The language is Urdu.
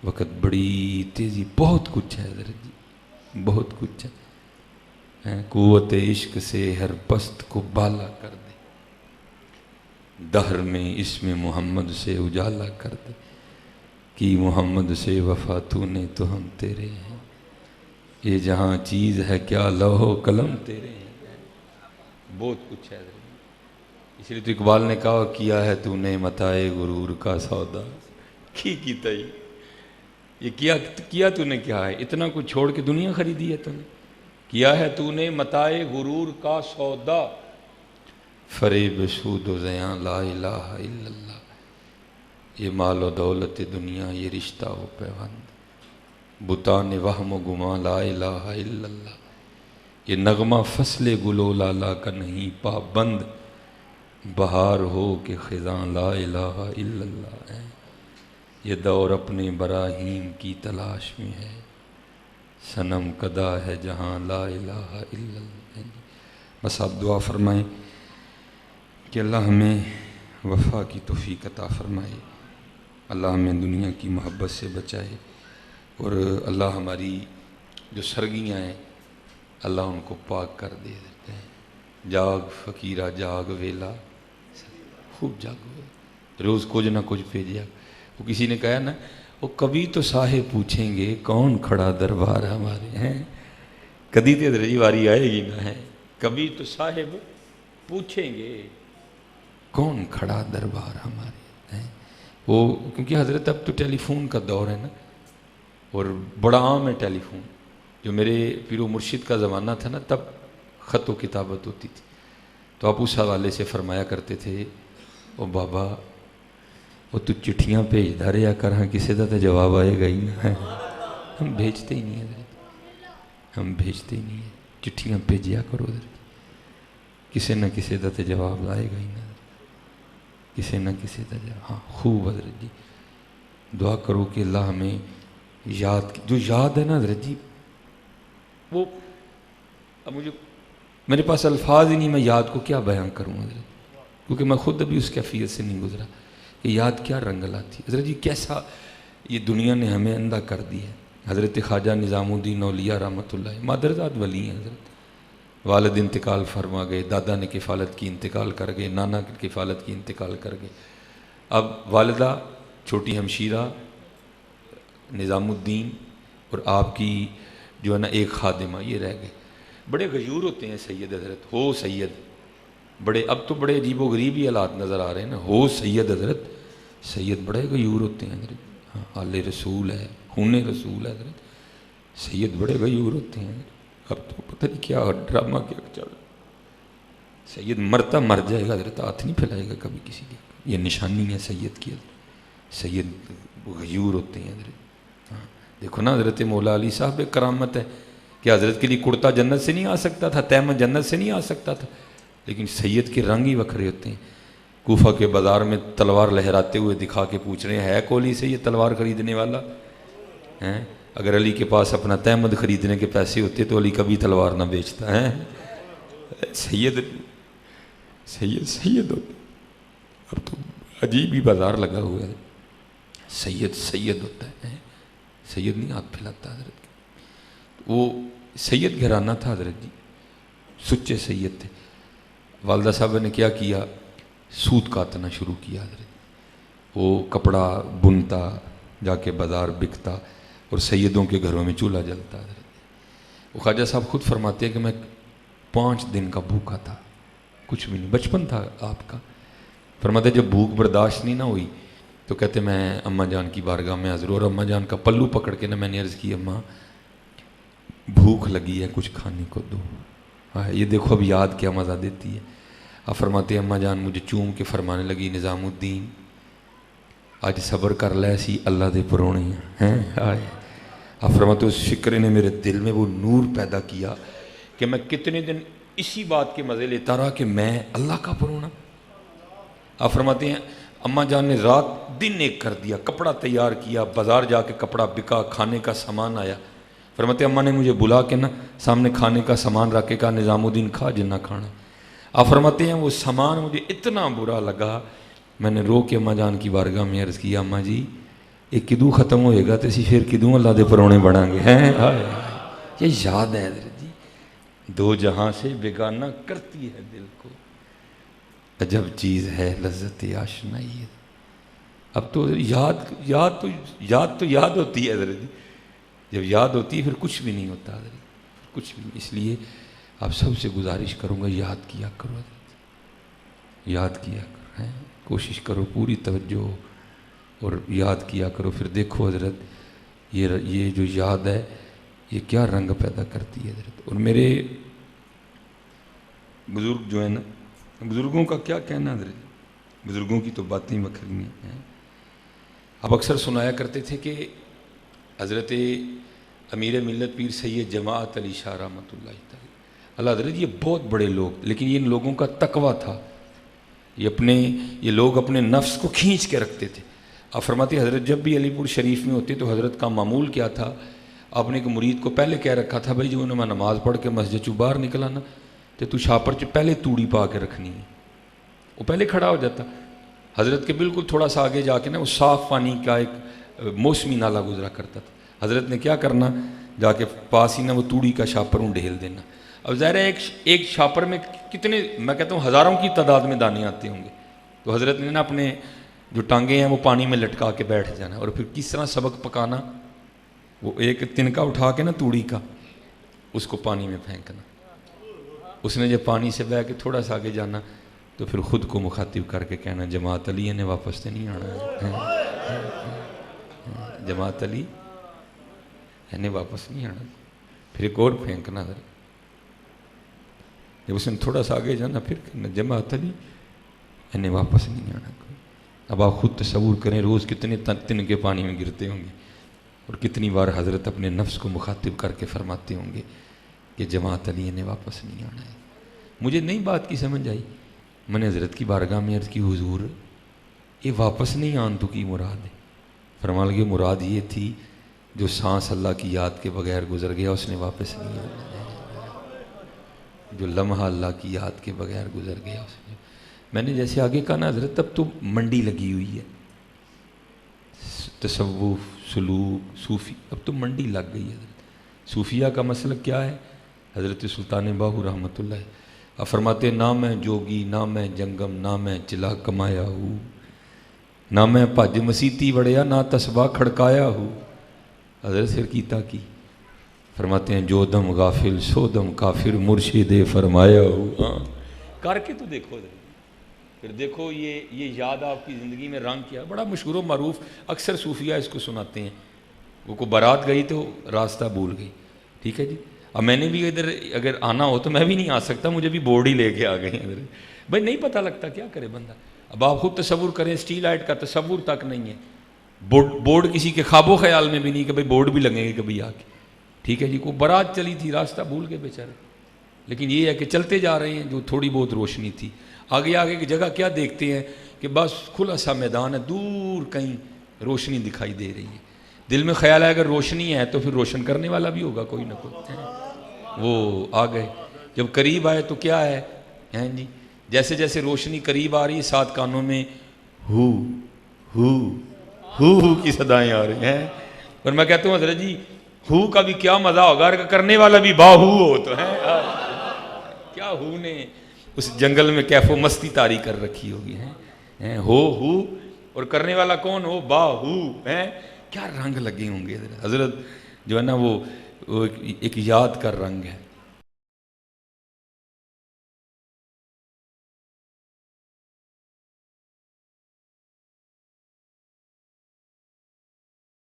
وقت بڑی تیزی، بہت کچھ ہے حضرت جی، بہت کچھ ہے۔ قوت عشق سے ہر پست کو بالا کر دے، دہر میں اسم محمد سے اجالا کر دے، کی محمد سے وفا تو نے تو ہم تیرے ہیں، یہ جہاں چیز ہے کیا لوح و قلم تیرے ہیں۔ بہت کچھ ہے حضرت، اس لیے تو اقبال نے کہا کیا ہے تو نے متاع غرور کا سودا، کیتا ہی یہ کیا تو نے کیا ہے، اتنا کچھ چھوڑ کے دنیا خریدی ہے تو نے، کیا ہے تو نے متاع غرور کا سودا، فریب سود و زیاں لا الہ الا اللہ، یہ مال و دولت دنیا یہ رشتہ و پیوند، بتان وہم و گماں لا الہ الا اللہ، یہ نغمہ فصل گل و لالا کا نہیں پابند، بہار ہو کہ خزاں لا الہ الا اللہ ہے، یہ دور اپنے براہیم کی تلاش میں ہے، صنم کدا ہے جہاں لا الہ الا اللہ۔ بس آپ دعا فرمائیں کہ اللہ ہمیں وفا کی توفیق عطا فرمائے، اللہ ہمیں دنیا کی محبت سے بچائے، اور اللہ ہماری جو سرگیاں ہیں اللہ ان کو پاک کر دے دیتے ہیں۔ جاگ فقیرہ جاگ ویلا، خوب جاگو، روز کچھ نہ کچھ بھیجیا۔ وہ کسی نے کہا نا، وہ کبھی تو صاحب پوچھیں گے کون کھڑا دربار ہمارے ہیں، کبھی تو درجی واری آئے گی نا، ہے کبھی تو صاحب پوچھیں گے کون کھڑا دربار ہمارے ہیں۔ وہ کیونکہ حضرت اب تو ٹیلی فون کا دور ہے نا، اور بڑا عام ہے ٹیلی فون، جو میرے پیر و مرشد کا زمانہ تھا نا تب خط و کتابت ہوتی تھی، تو آپ اس حوالے سے فرمایا کرتے تھے، او بابا وہ تو چٹھیاں بھیجدا رہیا کر، ہاں کسی دا تو جواب آئے گا ہی نا، ہم بھیجتے ہی نہیں حضرت، ہم بھیجتے ہی نہیں ہیں، چٹھیاں بھیجیا کرو حضرت، کسی نہ کسی دا تو جواب آئے گا ہی نا، کسی نہ کسی دا جواب۔ ہاں خوب حضرت جی، دعا کرو کہ اللہ ہمیں یاد، جو یاد ہے نا حضرت جی، وہ اب مجھے میرے پاس الفاظ ہی نہیں، میں یاد کو کیا بیان کروں حضرت، کیونکہ میں خود ابھی اس کیفیت سے نہیں گزرا کہ یاد کیا رنگ لاتی حضرت جی، کیسا یہ دنیا نے ہمیں اندھا کر دی ہے۔ حضرت خواجہ نظام الدین اولیاء رحمۃ اللہ، مادرزاد ولی ہیں حضرت، والد انتقال فرما گئے، دادا نے کفالت کی انتقال کر گئے، نانا کی کفالت کی انتقال کر گئے، اب والدہ چھوٹی ہمشیرہ نظام الدین اور آپ کی جو ہے نا ایک خادمہ، یہ رہ گئے۔ بڑے غیور ہوتے ہیں سید حضرت، ہو سید، بڑے اب تو بڑے عجیب و غریب ہی حالات نظر آ رہے ہیں نا، ہو سید حضرت، سید بڑے غیور ہوتے ہیں حضرت، ہاں آل رسول ہے، خون رسول ہے حضرت، سید بڑے غیور ہوتے ہیں حضرت، اب تو پتہ نہیں کیا ڈرامہ کیا چل رہا، سید مرتا مر جائے گا حضرت، ہاتھ نہیں پھیلائے گا کبھی کسی کے، یہ نشانی ہے سید کی، سید غیور ہوتے ہیں حضرت۔ ہاں دیکھو نا حضرت مولا علی صاحب ایک کرامت ہے کہ حضرت کے لیے کرتا جنت سے نہیں آ سکتا تھا، تیمم جنت سے نہیں آ سکتا تھا، لیکن سید کے رنگ ہی وکھرے ہوتے ہیں۔ کوفہ کے بازار میں تلوار لہراتے ہوئے دکھا کے پوچھ رہے ہیں، ہے کولی سے یہ تلوار خریدنے والا ہیں؟ اگر علی کے پاس اپنا تیمد خریدنے کے پیسے ہوتے تو علی کبھی تلوار نہ بیچتا ہے۔ سید سید سید ہوتے، اب تو عجیب ہی بازار لگا ہوا ہے، سید سید ہوتا ہے، سید نہیں ہاتھ پھیلاتا حضرت کے۔ وہ سید گھرانہ تھا حضرت جی، سچے سید تھے۔ والدہ صاحب نے کیا کیا، سوت کاٹنا شروع کیا حضرت، وہ کپڑا بنتا، جا کے بازار بکتا، اور سیدوں کے گھروں میں چولہا جلتا حضرت۔ وہ خواجہ صاحب خود فرماتے ہیں کہ میں 5 دن کا بھوکا تھا، کچھ بھی نہیں، بچپن تھا آپ کا۔ فرماتے جب بھوک برداشت نہیں نہ ہوئی تو کہتے میں اماں جان کی بارگاہ میں حاضر، اور اماں جان کا پلو پکڑ کے نا میں نے عرض کی، اماں بھوک لگی ہے کچھ کھانے کو دو۔ یہ دیکھو اب یاد کیا مزہ دیتی ہے۔ اب فرماتے ہیں اماں جان مجھے چوم کے فرمانے لگی، نظام الدین آج صبر کر لے سی اللہ دے پرونے ہیں۔ اب فرماتے اس فکر نے میرے دل میں وہ نور پیدا کیا کہ میں کتنے دن اسی بات کے مزے لیتا رہا کہ میں اللہ کا پرونا۔ اب فرماتے ہیں اماں جان نے رات دن ایک کر دیا، کپڑا تیار کیا، بازار جا کے کپڑا بکا، کھانے کا سامان آیا۔ فرماتے اماں نے مجھے بلا کے نا سامنے کھانے کا سامان رکھ کے کہا نظام الدین کھا جنہ کھانا۔ آپ فرماتے ہیں وہ سامان مجھے اتنا برا لگا، میں نے رو کے اماں جان کی بارگاہ میں عرض کیا، اماں جی یہ کدوں ختم ہوئے گا تو اسی پھر کدوں اللہ دے پرونے بنا گے ہیں. یہ یاد ہے حضرت جی، دو جہاں سے بیگانہ کرتی ہے دل کو، عجب چیز ہے لذت آشنائی ہے. اب تو یاد یاد ہوتی ہے حضرت جی، جب یاد ہوتی ہے پھر کچھ بھی نہیں ہوتا حضرت، کچھ بھی نہیں. اس لیے آپ سب سے گزارش کروں گا یاد کیا کرو حضرت، یاد کیا کرو ہیں، کوشش کرو پوری توجہ اور یاد کیا کرو. پھر دیکھو حضرت یہ جو یاد ہے یہ کیا رنگ پیدا کرتی ہے حضرت. اور میرے بزرگ جو ہیں نا، بزرگوں کا کیا کہنا حضرت، بزرگوں کی تو باتیں بکھری ہیں. اب اکثر سنایا کرتے تھے کہ حضرت امیر ملت پیر سید جماعت علی شاہ رحمۃ اللہ تعالی اللہ حضرت، یہ بہت بڑے لوگ، لیکن ان لوگوں کا تقویٰ تھا، یہ لوگ اپنے نفس کو کھینچ کے رکھتے تھے. آپ فرماتے حضرت جب بھی علی پور شریف میں ہوتے تو حضرت کا معمول کیا تھا، آپ نے ایک مرید کو پہلے کہہ رکھا تھا بھائی جو انہیں میں نماز پڑھ کے مسجد چوں باہر نکلا نا تو چھاپر چ پہلے توڑی پا کے رکھنی ہے. وہ پہلے کھڑا ہو جاتا. حضرت کے بالکل تھوڑا سا آگے جا کے نا وہ صاف پانی کا ایک موسمی نالا گزرا کرتا تھا. حضرت نے کیا کرنا، جا کے پاس ہی نا وہ توڑی کا چھاپر ڈھیل دینا. اب ظاہر ہے ایک چھاپر میں کتنے، میں کہتا ہوں ہزاروں کی تعداد میں دانے آتے ہوں گے. تو حضرت نے نا اپنے جو ٹانگیں ہیں وہ پانی میں لٹکا کے بیٹھ جانا، اور پھر کس طرح سبق پکانا، وہ ایک تنکا اٹھا کے نا توڑی کا اس کو پانی میں پھینکنا. اس نے جب پانی سے بہ کے تھوڑا سا آگے جانا تو پھر خود کو مخاطب کر کے کہنا جماعت علی نے واپس تو نہیں آنا، جماعت علی نے واپس نہیں آنا. پھر ایک اور پھینکنا ذرا. جب اس نے تھوڑا سا آگے جانا پھر کہنا جماعت علی نے واپس نہیں آنا. اب آپ خود تصور کریں روز کتنے تن کے پانی میں گرتے ہوں گے، اور کتنی بار حضرت اپنے نفس کو مخاطب کر کے فرماتے ہوں گے کہ جماعت علی نے واپس نہیں آنا ہے. مجھے نئی بات کی سمجھ آئی، میں نے حضرت کی بارگاہ میں عرض کی حضور یہ واپس نہیں آن تو کی مراد ہے؟ فرما لگے مراد یہ تھی جو سانس اللہ کی یاد کے بغیر گزر گیا اس نے واپس نہیں آنا، جو لمحہ اللہ کی یاد کے بغیر گزر گیا اس نے. میں نے جیسے آگے کہا نا حضرت، تب تو منڈی لگی ہوئی ہے، تصوف سلوک صوفی، اب تو منڈی لگ گئی ہے حضرت. صوفیہ کا مسلک کیا ہے؟ حضرت سلطان باہو رحمۃ اللہ آپ فرماتے نہ میں جوگی نہ میں جنگم نہ میں چلا کمایا ہوں، نہ میں پج مسیتی وڑیا نہ تسبہ کھڑکایا ہوں. حضرت سر کیتا کی فرماتے ہیں جو دم غافل سو دم کافر مرشد فرمایا ہوں. ہاں کر کے تو دیکھو حضرت، پھر دیکھو یہ یاد آپ کی زندگی میں رنگ کیا. بڑا مشہور و معروف، اکثر صوفیہ اس کو سناتے ہیں. وہ کو بارات گئی تو راستہ بھول گئی، ٹھیک ہے جی. اب میں نے بھی ادھر اگر آنا ہو تو میں بھی نہیں آ سکتا، مجھے بھی بورڈ ہی لے کے آ گئے ہیں ادھر. بھائی نہیں پتہ لگتا کیا کرے بندہ. اب آپ خود تصور کریں اسٹیل لائٹ کا تصور تک نہیں ہے، بورڈ کسی کے خواب و خیال میں بھی نہیں کہ بھائی بورڈ بھی لگیں گے کبھی آ کے، ٹھیک ہے جی. کوئی بارات چلی تھی راستہ بھول کے بیچارے، لیکن یہ ہے کہ چلتے جا رہے ہیں. جو تھوڑی بہت روشنی تھی آگے کی جگہ کیا دیکھتے ہیں کہ بس کھلا سا میدان ہے، دور کہیں روشنی دکھائی دے رہی ہے. دل میں خیال ہے اگر روشنی ہے تو پھر روشن کرنے والا بھی ہوگا کوئی نہ کوئی. وہ آ گئے، جب قریب آئے تو کیا ہے ہیں جی، جیسے جیسے روشنی قریب آ رہی ہے ساتھ کانوں میں ہو ہو ہو ہو کی صدائیں آ رہی ہیں. اور میں کہتا ہوں حضرت جی ہو کا بھی کیا مزہ ہوگا کرنے والا بھی با ہو ہو تو ہے. کیا ہو نے اس جنگل میں کیف و مستی طاری کر رکھی ہوگی ہیں، ہو اور کرنے والا کون ہو، با ہو ہیں. کیا رنگ لگے ہوں گے حضرت جو ہے نا وہ ایک یاد کا رنگ ہے.